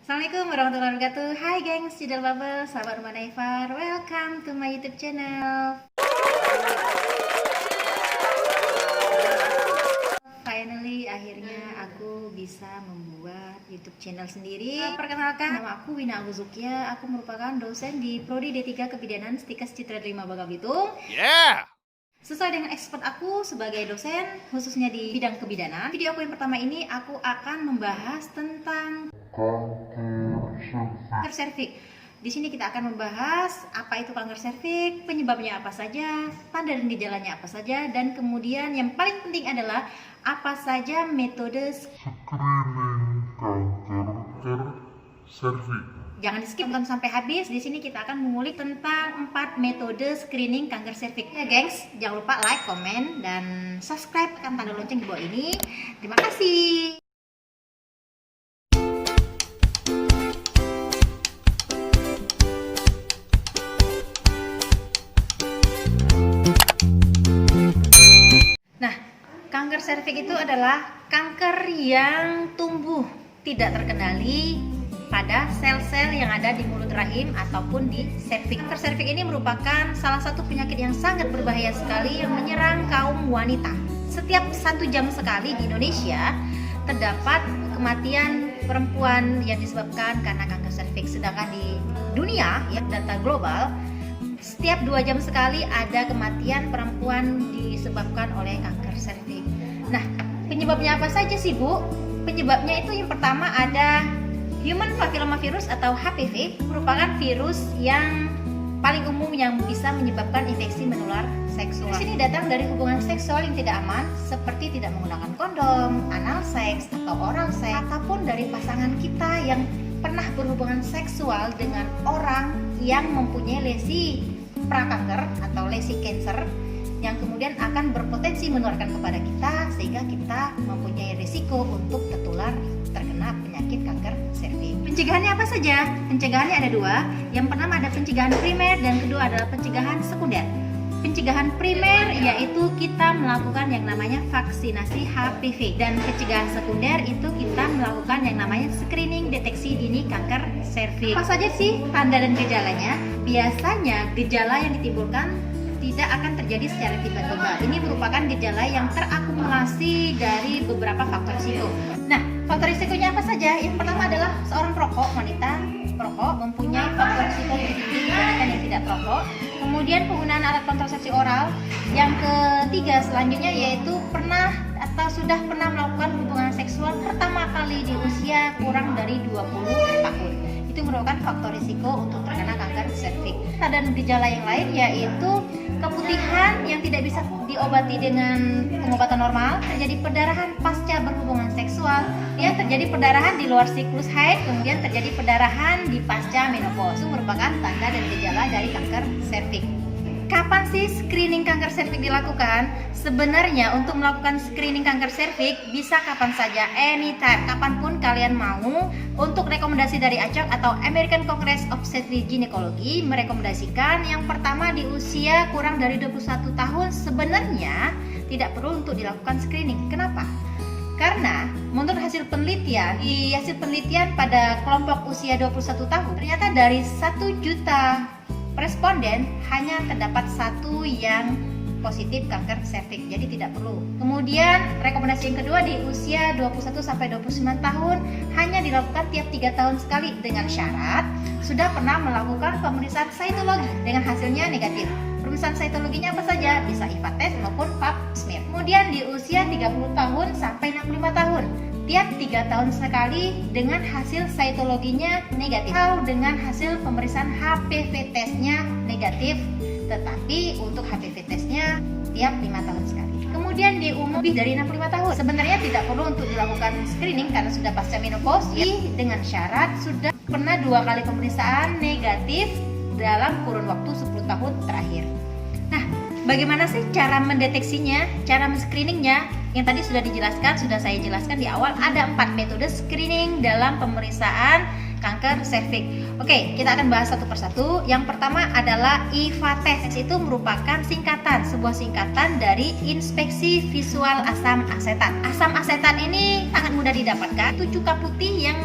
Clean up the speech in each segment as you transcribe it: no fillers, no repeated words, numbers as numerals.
Assalamualaikum warahmatullahi wabarakatuh. Hai gengs, Cidal Bubble, sahabat rumah Naifar. Welcome to my YouTube channel. Finally, akhirnya aku bisa membuat YouTube channel sendiri. Perkenalkan, nama aku Wina Aguzukia. Aku merupakan dosen di Prodi D3 Kebidanan Stikes Citra 5 Bangka Belitung. Sesuai dengan expert aku sebagai dosen, khususnya di bidang kebidanan. Video aku yang pertama ini, aku akan membahas tentang kanker serviks. Di sini kita akan membahas apa itu kanker serviks, penyebabnya apa saja, tanda dan gejalanya apa saja, dan kemudian yang paling penting adalah apa saja metode screening kanker serviks. Jangan di skip, tonton sampai habis. Di sini kita akan mengulik tentang 4 metode screening kanker serviks. Ya, gengs, jangan lupa like, komen, dan subscribe, tekan tanda lonceng di bawah ini. Terima kasih. Nah, kanker serviks itu adalah kanker yang tumbuh tidak terkendali pada sel-sel yang ada di mulut rahim ataupun di serviks. Kanker serviks ini merupakan salah satu penyakit yang sangat berbahaya sekali yang menyerang kaum wanita. Setiap 1 jam sekali di Indonesia terdapat kematian perempuan yang disebabkan karena kanker serviks. Sedangkan di dunia, ya, data global, setiap 2 jam sekali ada kematian perempuan disebabkan oleh kanker serviks. Nah, penyebabnya apa saja sih, Bu? Penyebabnya itu yang pertama ada Human Papillomavirus atau HPV, merupakan virus yang paling umum yang bisa menyebabkan infeksi menular seksual. Di sini datang dari hubungan seksual yang tidak aman, seperti tidak menggunakan kondom, anal seks atau oral seks, ataupun dari pasangan kita yang pernah berhubungan seksual dengan orang yang mempunyai lesi prakanker atau lesi cancer, yang kemudian akan berpotensi menularkan kepada kita sehingga kita mempunyai risiko untuk terkena penyakit kanker serviks. Pencegahannya apa saja? Pencegahannya ada 2. Yang pertama ada pencegahan primer dan kedua adalah pencegahan sekunder. Pencegahan primer yaitu kita melakukan yang namanya vaksinasi HPV, dan pencegahan sekunder itu kita melakukan yang namanya screening deteksi dini kanker serviks. Apa saja sih tanda dan gejalanya? Biasanya gejala yang ditimbulkan tidak akan terjadi secara tiba-tiba. Ini merupakan gejala yang terakumulasi dari beberapa faktor risiko. Nah, faktor risikonya apa saja? Yang pertama adalah seorang perokok, wanita perokok mempunyai faktor risiko lebih tinggi dibandingkan yang tidak perokok. Kemudian penggunaan alat kontrasepsi oral. Yang ketiga selanjutnya yaitu pernah atau sudah pernah melakukan hubungan seksual pertama kali di usia kurang dari 20 tahun. Itu merupakan faktor risiko untuk terkena kanker serviks. Dan gejala yang lain yaitu keputihan yang tidak bisa diobati dengan pengobatan normal, terjadi perdarahan pasca berhubungan seksual, ya, terjadi perdarahan di luar siklus haid, kemudian terjadi perdarahan di pasca menopause. Itu merupakan tanda dan gejala dari kanker serviks. Kapan sih screening kanker serviks dilakukan? Sebenarnya untuk melakukan screening kanker serviks bisa kapan saja, anytime, kapanpun kalian mau. Untuk rekomendasi dari ACOG atau American Congress of Obstetrics Gynecology merekomendasikan yang pertama di usia kurang dari 21 tahun sebenarnya tidak perlu untuk dilakukan screening. Kenapa? Karena menurut hasil penelitian, di hasil penelitian pada kelompok usia 21 tahun, ternyata dari 1 juta responden hanya terdapat 1 yang positif kanker serviks, jadi tidak perlu. Kemudian rekomendasi yang kedua di usia 21 sampai 29 tahun hanya dilakukan tiap 3 tahun sekali dengan syarat sudah pernah melakukan pemeriksaan cytologi dengan hasilnya negatif. Pemeriksaan cytologinya apa saja? Bisa IVA test maupun pap smear. Kemudian di usia 30 tahun sampai 65 tahun tiap 3 tahun sekali dengan hasil cytologinya negatif atau dengan hasil pemeriksaan HPV testnya negatif, tetapi untuk HPV testnya tiap 5 tahun sekali. Kemudian di umur lebih dari 65 tahun sebenarnya tidak perlu untuk dilakukan screening karena sudah pasca menopause, dengan syarat sudah pernah 2 kali pemeriksaan negatif dalam kurun waktu 10 tahun terakhir. Nah, bagaimana sih cara mendeteksinya, cara men-screeningnya? Yang tadi sudah saya jelaskan di awal, ada 4 metode screening dalam pemeriksaan kanker serviks. Oke, kita akan bahas satu persatu. Yang pertama adalah IVA test. Itu merupakan sebuah singkatan dari inspeksi visual asam asetat. Asam asetat ini sangat mudah didapatkan. Itu cuka putih yang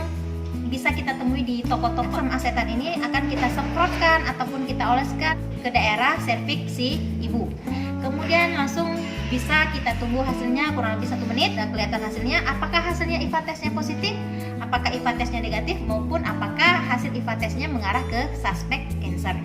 bisa kita temui di toko-toko. Asam asetat ini akan kita semprotkan ataupun kita oleskan ke daerah serviks si ibu. Kemudian langsung bisa kita tunggu hasilnya kurang lebih 1 menit dan kelihatan hasilnya. Apakah hasilnya IVA tesnya positif, apakah IVA tesnya negatif, maupun apakah hasil IVA tesnya mengarah ke suspek cancer.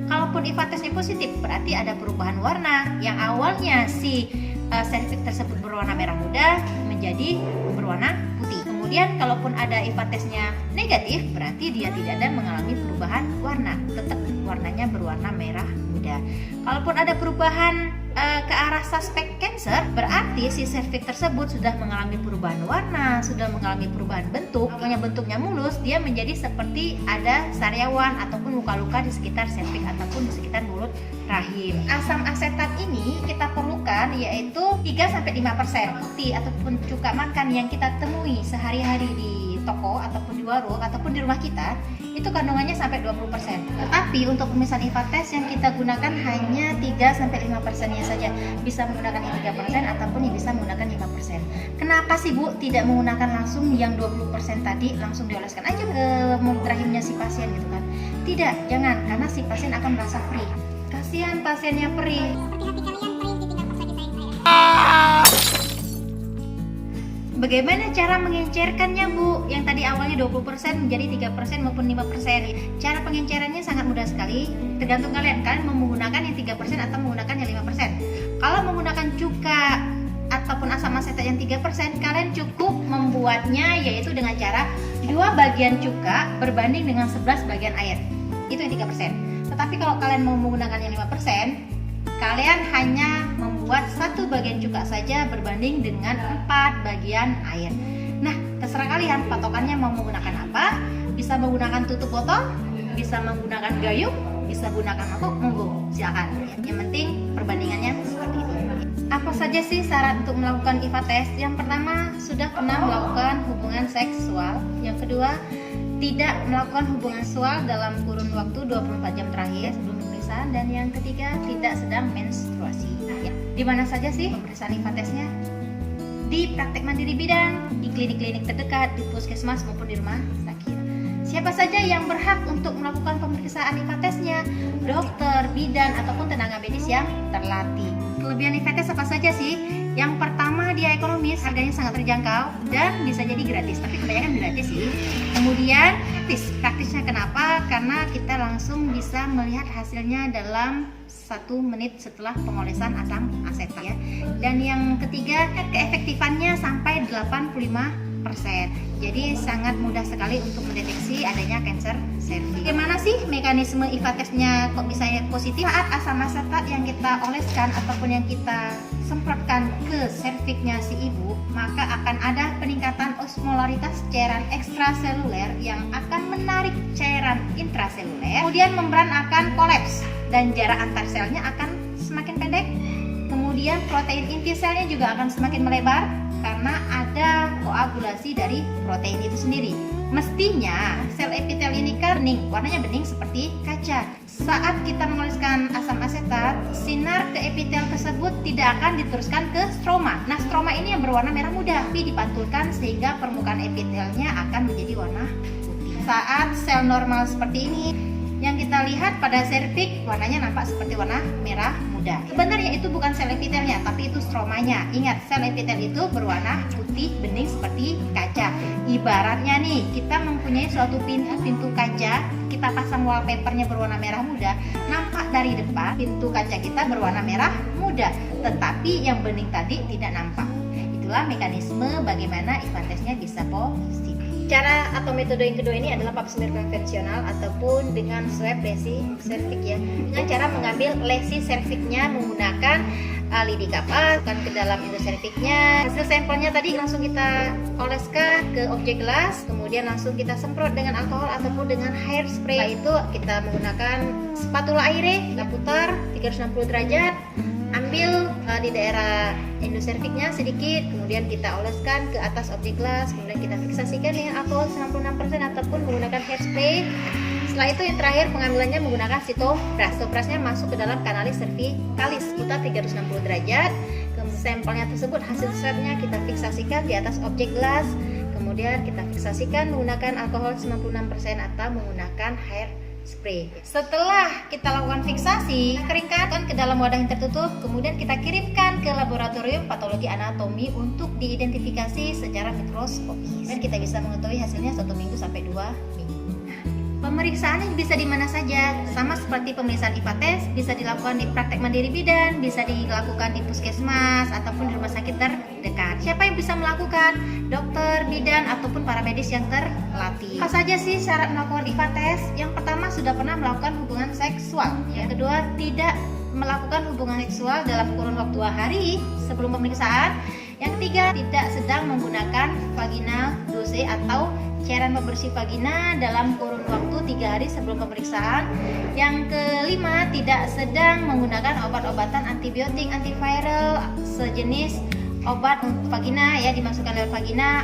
Kalaupun IVA tesnya positif, berarti ada perubahan warna. Yang awalnya si serviks tersebut berwarna merah muda menjadi berwarna putih. Kemudian kalaupun ada IVA tesnya negatif, berarti dia tidak ada mengalami perubahan warna, tetap warnanya berwarna merah muda. Kalaupun ada perubahan ke arah suspek cancer, berarti si serviks tersebut sudah mengalami perubahan warna, sudah mengalami perubahan bentuk. Awalnya bentuknya mulus, dia menjadi seperti ada sariawan ataupun luka-luka di sekitar serviks ataupun di sekitar mulut rahim. Asam asetat ini kita perlukan yaitu 3-5% putih ataupun cuka makan yang kita temui sehari-hari di toko ataupun di warung ataupun di rumah kita, itu kandungannya sampai 20%. Tetapi untuk pemisahan IVA tes yang kita gunakan hanya 3-5%-nya saja. Bisa menggunakan yang 3% ataupun yang bisa menggunakan 5%. Kenapa sih Bu tidak menggunakan langsung yang 20% tadi, langsung dioleskan aja ke mulut rahimnya si pasien gitu kan? Tidak, jangan, karena si pasien akan merasa perih. Kasihan pasiennya perih. Bagaimana cara mengencerkannya Bu? Yang tadi awalnya 20% menjadi 3% maupun 5%. Cara pengencerannya sangat mudah sekali. Tergantung kalian mau menggunakan yang 3% atau menggunakan yang 5%. Kalau menggunakan cuka ataupun asam asetat yang 3%, kalian cukup membuatnya yaitu dengan cara 2 bagian cuka berbanding dengan 11 bagian air. Itu yang 3%. Tetapi kalau kalian mau menggunakan yang 5%, kalian hanya membuat 1 bagian cuka saja berbanding dengan 4 bagian air. Nah, terserah kalian patokannya mau menggunakan apa. Bisa menggunakan tutup botol, bisa menggunakan gayung, bisa menggunakan mangkuk, monggo, silakan. Yang penting perbandingannya seperti itu. Apa saja sih syarat untuk melakukan IVA tes? Yang pertama, sudah pernah melakukan hubungan seksual. Yang kedua, tidak melakukan hubungan seksual dalam kurun waktu 24 jam terakhir sebelum pemeriksaan, dan yang ketiga tidak sedang menstruasi. Nah, ya, di mana saja sih pemeriksaan IVA tesnya? Di praktek mandiri bidan, di klinik-klinik terdekat, di puskesmas maupun di rumah sakit. Siapa saja yang berhak untuk melakukan pemeriksaan IVA tesnya? Dokter, bidan ataupun tenaga medis yang terlatih. Kelebihan IVA tes apa saja sih? Yang pertama, dia ekonomis, harganya sangat terjangkau dan bisa jadi gratis, tapi kebanyakan gratis sih. Kemudian praktisnya kenapa? Karena kita langsung bisa melihat hasilnya dalam 1 menit setelah pengolesan asam asetat ya. Dan yang ketiga, keefektifannya sampai 85%. Jadi sangat mudah sekali untuk mendeteksi adanya kanker serviks. Bagaimana sih mekanisme IVA tesnya kok bisa positif? Saat asam asetat yang kita oleskan ataupun yang kita semprotkan ke serviksnya si ibu, maka akan ada peningkatan osmolaritas cairan ekstraseluler yang akan menarik cairan intraseluler. Kemudian membran akan kolaps dan jarak antar selnya akan semakin pendek. Kemudian protein inti selnya juga akan semakin melebar karena ada koagulasi dari protein itu sendiri. Mestinya sel epitel ini bening, warnanya bening seperti kaca. Saat kita mengoleskan asam asetat, sinar ke epitel tersebut tidak akan diteruskan ke stroma. Nah, stroma ini yang berwarna merah muda, tapi dipantulkan sehingga permukaan epitelnya akan menjadi warna putih. Saat sel normal seperti ini, yang kita lihat pada serviks warnanya nampak seperti warna merah muda. Sebenarnya itu bukan sel epitelnya, tapi itu stromanya. Ingat, sel epitel itu berwarna putih bening seperti kaca. Ibaratnya nih, kita mempunyai suatu pintu kaca, kita pasang wallpapernya berwarna merah muda, nampak dari depan pintu kaca kita berwarna merah muda, tetapi yang bening tadi tidak nampak. Itulah mekanisme bagaimana IVA tesnya bisa positif. Cara atau metode yang kedua ini adalah pap smear konvensional ataupun dengan swab lesi serviks ya. Dengan cara mengambil lesi serviksnya menggunakan lidi kapas ke dalam endoserviknya. Hasil sampelnya tadi langsung kita oleskan ke objek gelas, kemudian langsung kita semprot dengan alkohol ataupun dengan hairspray. Setelah itu kita menggunakan spatula aire, kita putar 360 derajat, ambil di daerah endoserviknya sedikit, kemudian kita oleskan ke atas objek gelas, kemudian kita fiksasikan dengan alkohol 96% ataupun menggunakan hairspray. Setelah itu yang terakhir pengambilannya menggunakan sitopras. Sitoprasnya masuk ke dalam kanalis cervicalis, putar 360 derajat. Sampelnya tersebut, hasil swabnya kita fiksasikan di atas objek gelas. Kemudian kita fiksasikan menggunakan alkohol 96% atau menggunakan hair spray. Setelah kita lakukan fiksasi, keringkan ke dalam wadah yang tertutup, kemudian kita kirimkan ke laboratorium patologi anatomi untuk diidentifikasi secara mikroskopis. Dan kita bisa mengetahui hasilnya 1 minggu sampai 2 minggu. Pemeriksaannya bisa di mana saja, sama seperti pemeriksaan IPA test, bisa dilakukan di praktek mandiri bidan, bisa dilakukan di puskesmas ataupun di rumah sakit terdekat. Siapa yang bisa melakukan? Dokter, bidan, ataupun para medis yang terlatih. Apa saja sih syarat melakukan IPA test? Yang pertama, sudah pernah melakukan hubungan seksual. Yang kedua, tidak melakukan hubungan seksual dalam kurun waktu 2 hari sebelum pemeriksaan. Yang ketiga, tidak sedang menggunakan vaginal dose atau cairan pembersih vagina dalam kurun waktu 3 hari sebelum pemeriksaan. Yang kelima, tidak sedang menggunakan obat-obatan antibiotik, antiviral, sejenis obat untuk vagina ya, dimasukkan lewat vagina.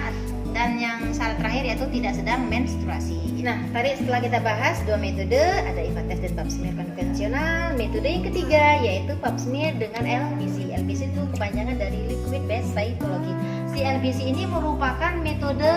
Dan yang syarat terakhir yaitu tidak sedang menstruasi. Nah, tadi setelah kita bahas 2 metode, ada IPA test dan pap smear konvensional. Metode yang ketiga yaitu pap smear dengan LBC. LBC itu kepanjangan dari liquid based cytology. Si LBC ini merupakan metode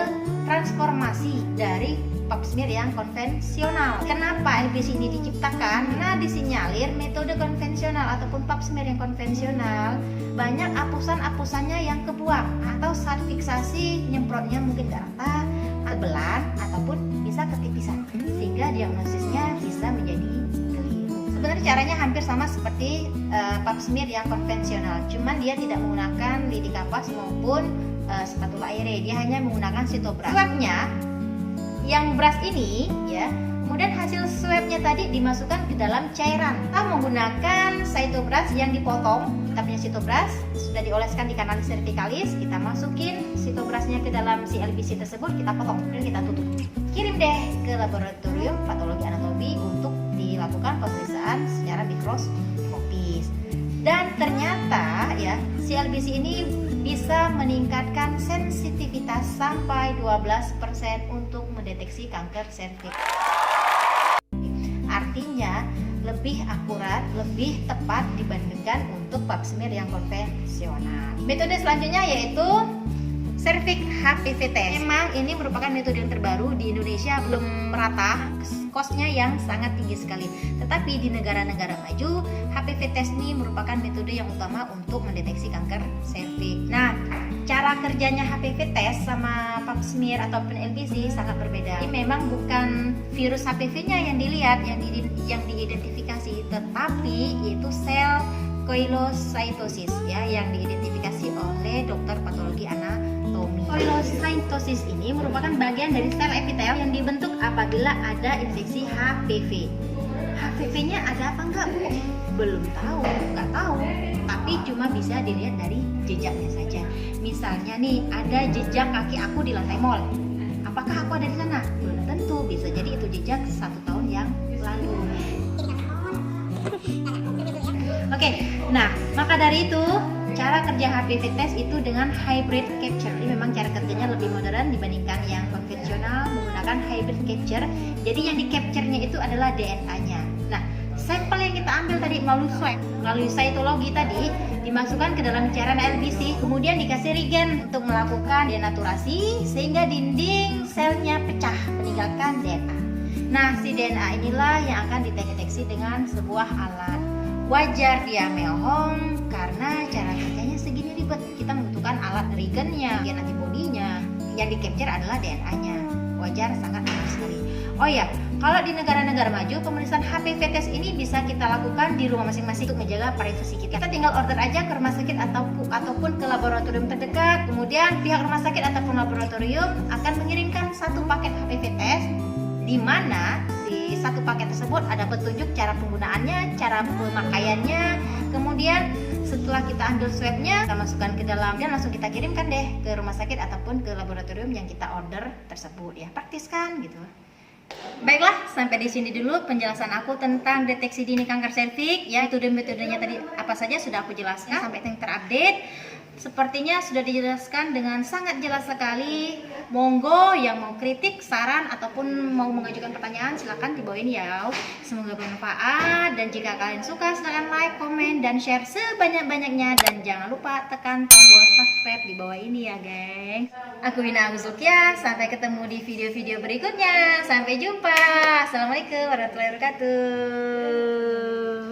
transformasi dari pap smear yang konvensional. Kenapa LBC ini diciptakan? Karena disinyalir metode konvensional ataupun pap smear yang konvensional banyak apusan-apusannya yang kebuang, atau saat fiksasi nyemprotnya mungkin gak rata, belan, ataupun bisa ketipisan, sehingga diagnosisnya bisa menjadi keliru. Sebenarnya caranya hampir sama seperti pap smear yang konvensional, cuman dia tidak menggunakan lidi kapas maupun spatula aere, dia hanya menggunakan sitobras. Swabnya yang beras ini ya, kemudian hasil swabnya tadi dimasukkan ke dalam cairan. Kita menggunakan sitobras yang dipotong. Kita punya sitobras sudah dioleskan di kanalis cervicalis, kita masukin sitobrasnya ke dalam si LBC tersebut, kita potong dan kita tutup. Kirim deh ke laboratorium patologi anatomi untuk dilakukan pemeriksaan secara mikroskopis. Dan ternyata ya, si LBC ini bisa meningkatkan sensitivitas sampai 12% untuk mendeteksi kanker serviks. Artinya lebih akurat, lebih tepat dibandingkan untuk pap smear yang konvensional. Metode selanjutnya yaitu cervix HPV test. Memang ini merupakan metode yang terbaru di Indonesia, belum merata, kosnya yang sangat tinggi sekali. Tetapi di negara-negara maju, HPV test ini merupakan metode yang utama untuk mendeteksi kanker serviks. Nah, cara kerjanya HPV test sama pap smear ataupun LBC sangat berbeda. Ini memang bukan virus HPV-nya yang dilihat, yang diidentifikasi, tetapi itu sel koilocytosis ya, yang diidentifikasi oleh dokter patologi anatomi. Koilocytosis ini merupakan bagian dari sel epitel yang dibentuk apabila ada infeksi HPV. HPV-nya ada apa enggak, Bu? Belum tahu, nggak tahu. Tapi cuma bisa dilihat dari jejaknya saja. Misalnya nih, ada jejak kaki aku di lantai mall. Apakah aku ada di sana? Belum tentu. Bisa jadi itu jejak 1 tahun yang lalu. Oke, nah maka dari itu cara kerja HPV test itu dengan hybrid capture. Ini memang cara kerjanya lebih modern dibandingkan yang konvensional menggunakan hybrid capture. Jadi yang di capture-nya itu adalah DNA-nya. Nah, sampel yang kita ambil tadi melalui swab, melalui cytologi tadi, dimasukkan ke dalam cairan LBC, kemudian dikasih reagen untuk melakukan denaturasi sehingga dinding selnya pecah meninggalkan DNA. Nah, si DNA inilah yang akan dideteksi dengan sebuah alat. Wajar dia melhong karena cara kerjanya segini ribet. Kita membutuhkan alat reagennya, gen antibodinya. Yang di capture adalah DNA-nya. Wajar, sangat mudah sekali. Oh ya, kalau di negara-negara maju, pemeriksaan HPV test ini bisa kita lakukan di rumah masing-masing untuk menjaga privasi kita. Kita tinggal order aja ke rumah sakit ataupun ke laboratorium terdekat. Kemudian pihak rumah sakit ataupun laboratorium akan mengirimkan 1 paket HPV test, di mana di 1 paket tersebut ada petunjuk cara penggunaannya, cara pemakaiannya. Kemudian setelah kita ambil swabnya, kita masukkan ke dalam dan langsung kita kirimkan deh ke rumah sakit ataupun ke laboratorium yang kita order tersebut. Ya, praktis kan gitu. Baiklah, sampai di sini dulu penjelasan aku tentang deteksi dini kanker serviks. Ya, metode-metodenya tadi apa saja sudah aku jelaskan sampai yang terupdate. Sepertinya sudah dijelaskan dengan sangat jelas sekali. Monggo yang mau kritik, saran, ataupun mau mengajukan pertanyaan silahkan di bawah ini ya. Semoga bermanfaat, dan jika kalian suka silahkan like, komen, dan share sebanyak-banyaknya. Dan jangan lupa tekan tombol subscribe di bawah ini ya geng. Aku Wina Agus Lukia, sampai ketemu di video-video berikutnya. Sampai jumpa. Assalamualaikum warahmatullahi wabarakatuh.